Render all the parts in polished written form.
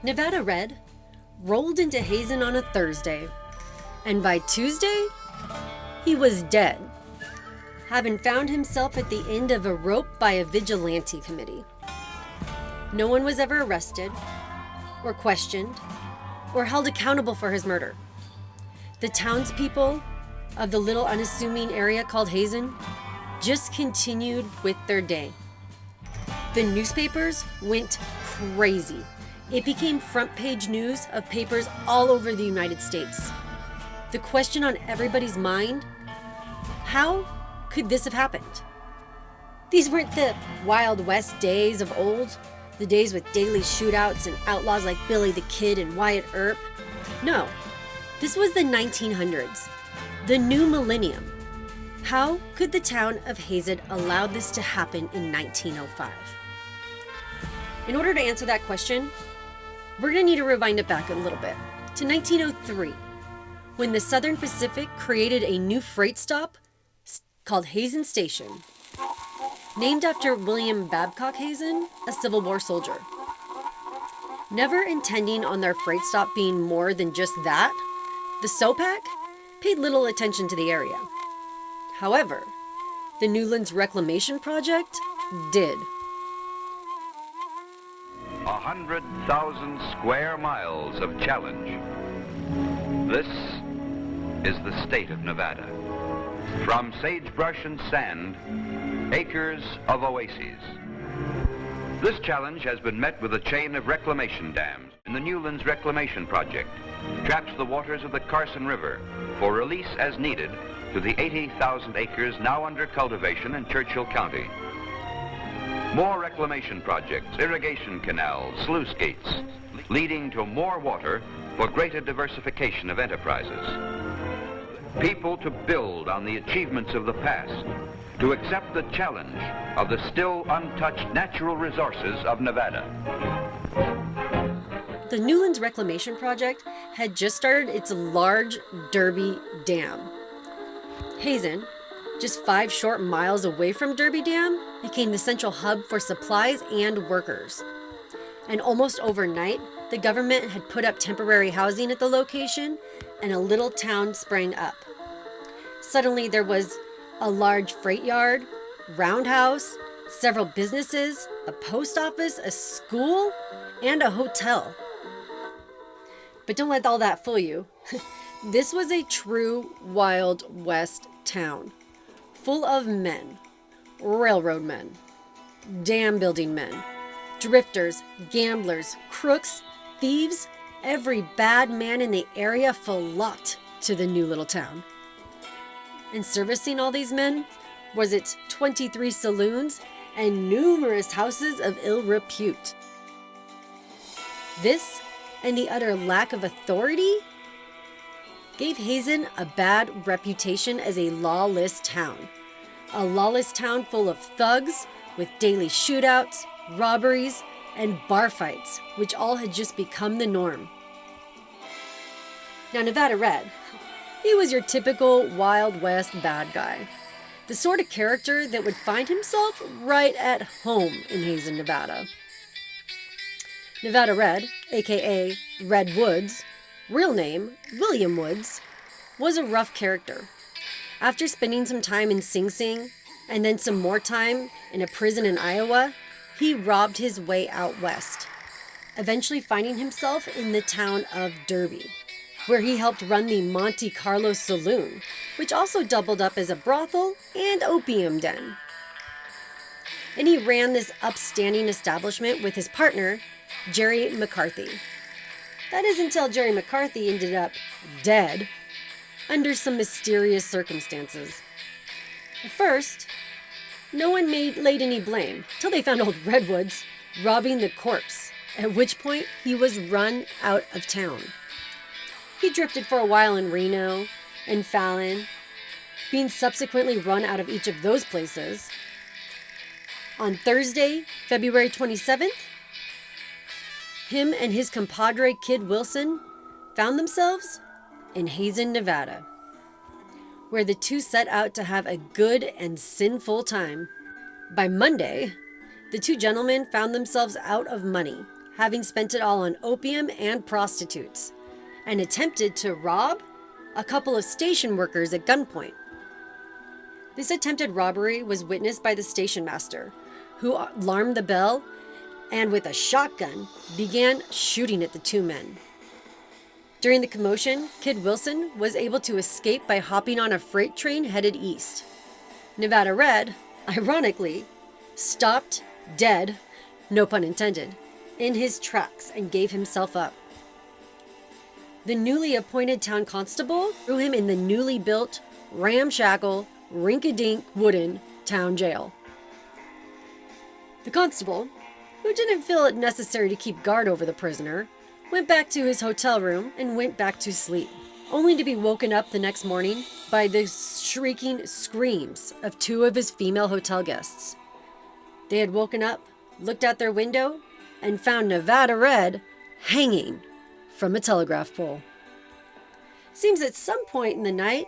Nevada Red rolled into Hazen on a Thursday, and by Tuesday, he was dead, having found himself at the end of a rope by a vigilante committee. No one was ever arrested, or questioned, or held accountable for his murder. The townspeople of the little unassuming area called Hazen just continued with their day. The newspapers went crazy. It became front page news of papers all over the United States. The question on everybody's mind, how could this have happened? These weren't the Wild West days of old, the days with daily shootouts and outlaws like Billy the Kid and Wyatt Earp. No, this was the 1900s, the new millennium. How could the town of Hazen allow this to happen in 1905? In order to answer that question, we're going to need to rewind it back a little bit to 1903, when the Southern Pacific created a new freight stop called Hazen Station, named after William Babcock Hazen, a Civil War soldier. Never intending on their freight stop being more than just that, the SOPAC paid little attention to the area. However, the Newlands Reclamation Project did. 100,000 square miles of challenge. This is the state of Nevada. From sagebrush and sand, acres of oases. This challenge has been met with a chain of reclamation dams in the Newlands Reclamation Project, traps the waters of the Carson River for release as needed to the 80,000 acres now under cultivation in Churchill County. More reclamation projects, irrigation canals, sluice gates, leading to more water for greater diversification of enterprises. People to build on the achievements of the past, to accept the challenge of the still untouched natural resources of Nevada. The Newlands Reclamation Project had just started its large Derby Dam. Hazen, just 5 short miles away from Derby Dam, became the central hub for supplies and workers. And almost overnight, the government had put up temporary housing at the location, and a little town sprang up. Suddenly there was a large freight yard, roundhouse, several businesses, a post office, a school, and a hotel. But don't let all that fool you. This was a true Wild West town, full of men, railroad men, dam building men, drifters, gamblers, crooks, thieves. Every bad man in the area flocked to the new little town. And servicing all these men was its 23 saloons and numerous houses of ill repute. This and the utter lack of authority gave Hazen a bad reputation as a lawless town. A lawless town full of thugs with daily shootouts, robberies, and bar fights, which all had just become the norm. Now, Nevada Red, he was your typical Wild West bad guy. The sort of character that would find himself right at home in Hazen, Nevada. Nevada Red, aka Red Woods, real name William Woods, was a rough character. After spending some time in Sing Sing and then some more time in a prison in Iowa, he robbed his way out west, eventually finding himself in the town of Derby, where he helped run the Monte Carlo Saloon, which also doubled up as a brothel and opium den. And he ran this upstanding establishment with his partner, Jerry McCarthy. That is until Jerry McCarthy ended up dead under some mysterious circumstances. At first, no one laid any blame till they found old Redwoods robbing the corpse, at which point he was run out of town. He drifted for a while in Reno and Fallon, being subsequently run out of each of those places. On Thursday, February 27th, him and his compadre Kid Wilson found themselves in Hazen, Nevada, where the two set out to have a good and sinful time. By Monday, the two gentlemen found themselves out of money, having spent it all on opium and prostitutes, and attempted to rob a couple of station workers at gunpoint. This attempted robbery was witnessed by the station master, who alarmed the bell and with a shotgun began shooting at the two men. During the commotion, Kid Wilson was able to escape by hopping on a freight train headed east. Nevada Red, ironically, stopped dead, no pun intended, in his tracks and gave himself up. The newly appointed town constable threw him in the newly built, ramshackle, rink-a-dink wooden town jail. The constable, who didn't feel it necessary to keep guard over the prisoner, went back to his hotel room and went back to sleep, only to be woken up the next morning by the shrieking screams of two of his female hotel guests. They had woken up, looked out their window, and found Nevada Red hanging from a telegraph pole. Seems at some point in the night,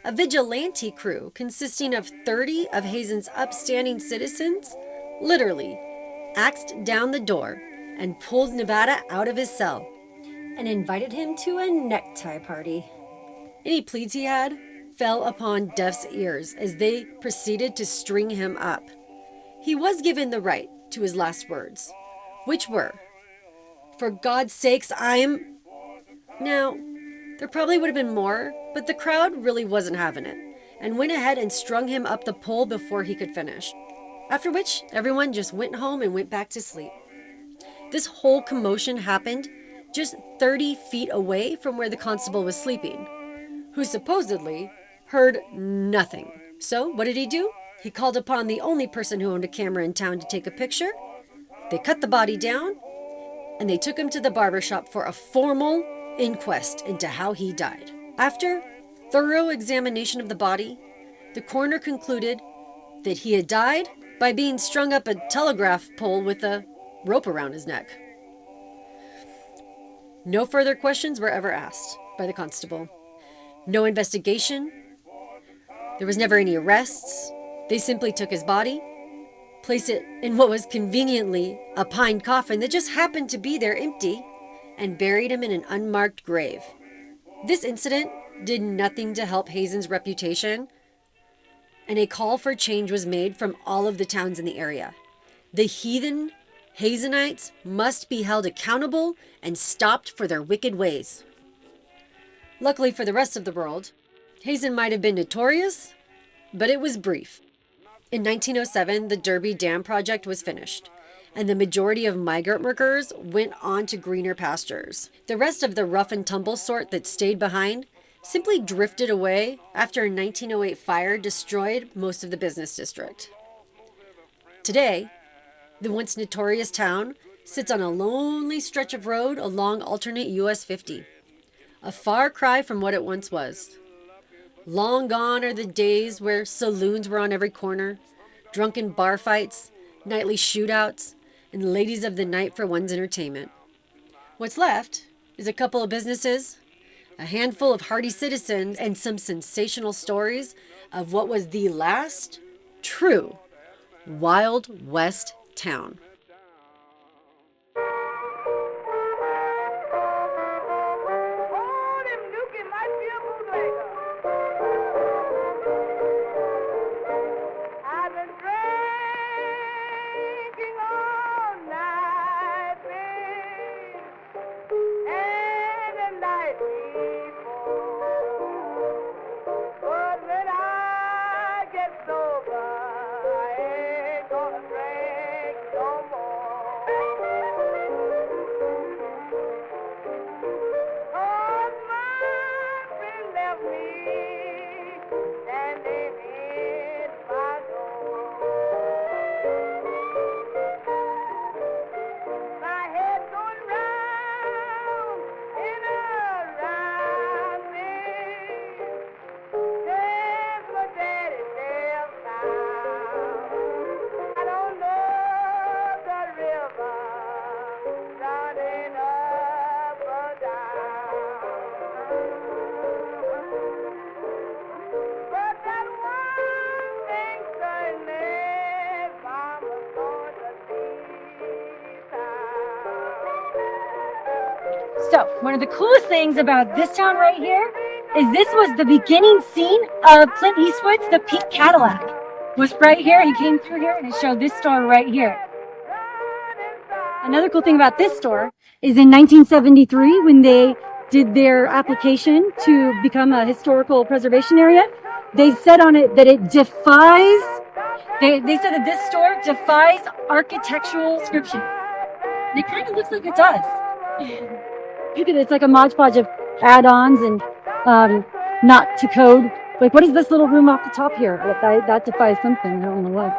a vigilante crew consisting of 30 of Hazen's upstanding citizens literally axed down the door and pulled Nevada out of his cell and invited him to a necktie party. Any pleas he had fell upon deaf ears as they proceeded to string him up. He was given the right to his last words, which were, "For God's sakes, I'm..." Now, there probably would have been more, but the crowd really wasn't having it, and went ahead and strung him up the pole before he could finish. After which, everyone just went home and went back to sleep. This whole commotion happened just 30 feet away from where the constable was sleeping, who supposedly heard nothing. So, what did he do? He called upon the only person who owned a camera in town to take a picture. They cut the body down, and they took him to the barbershop for a formal inquest into how he died. After thorough examination of the body, the coroner concluded that he had died by being strung up a telegraph pole with a rope around his neck. No further questions were ever asked by the constable. No investigation. There was never any arrests. They simply took his body, placed it in what was conveniently a pine coffin that just happened to be there empty, and buried him in an unmarked grave. This incident did nothing to help Hazen's reputation, and a call for change was made from all of the towns in the area. The heathen Hazenites must be held accountable and stopped for their wicked ways. Luckily for the rest of the world, Hazen might have been notorious, but it was brief. In 1907, the Derby Dam project was finished, and the majority of migrant workers went on to greener pastures. The rest of the rough and tumble sort that stayed behind simply drifted away after a 1908 fire destroyed most of the business district. Today, the once notorious town sits on a lonely stretch of road along alternate US 50, a far cry from what it once was. Long gone are the days where saloons were on every corner, drunken bar fights, nightly shootouts, and ladies of the night for one's entertainment. What's left is a couple of businesses, a handful of hardy citizens, and some sensational stories of what was the last true Wild West town. No So one of the coolest things about this town right here is this was the beginning scene of Clint Eastwood's The Pink Cadillac. Was right here. He came through here and it showed this store right here. Another cool thing about this store is in 1973 when they did their application to become a historical preservation area, they said on it that it defies, they said that this store defies architectural description. And it kind of looks like it does. Look at it, it's like a Mod Podge of add-ons and not to code. Like, what is this little room off the top here? That defies something, I don't know what.